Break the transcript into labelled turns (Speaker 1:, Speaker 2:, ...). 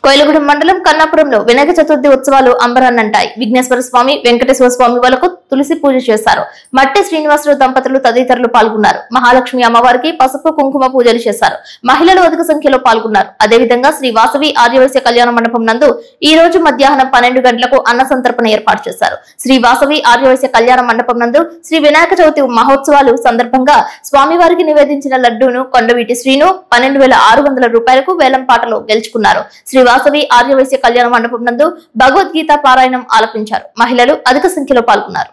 Speaker 1: కోయిలగూడెం మండలం కన్నాపురంలో వినాయక చతుర్థి ఉత్సవాలు అంబరాన్నంటాయి. విఘ్నేశ్వర స్వామి, వెంకటేశ్వర స్వామి వాళ్లకు తులసి పూజ చేశారు. మట్టి శ్రీనివాసరావు దంపతులు తదితరులు పాల్గొన్నారు. మహాలక్ష్మి అమ్మవారికి పసుపు కుంకుమ పూజలు చేశారు. మహిళలు అధిక సంఖ్యలో పాల్గొన్నారు. అదేవిధంగా శ్రీ వాసవి ఆర్యవైశ్య కళ్యాణ మండపం నందు ఈ రోజు మధ్యాహ్నం 12 గంటలకు అన్న సంతర్పణ ఏర్పాటు చేశారు. శ్రీ వాసవి ఆర్యవైశ్య కళ్యాణ మండపం నందు శ్రీ వినాయక చవితి మహోత్సవాలు సందర్భంగా స్వామివారికి నివేదించిన లడ్డూను కొండవీటి శ్రీను 12,600 రూపాయలకు వేలం పాటలో గెలుచుకున్నారు. శ్రీ వాసవి ఆర్యవైశ్య కళ్యాణ మండపం నందు భగవద్గీత పారాయణం ఆలపించారు. మహిళలు అధిక సంఖ్యలో పాల్గొన్నారు.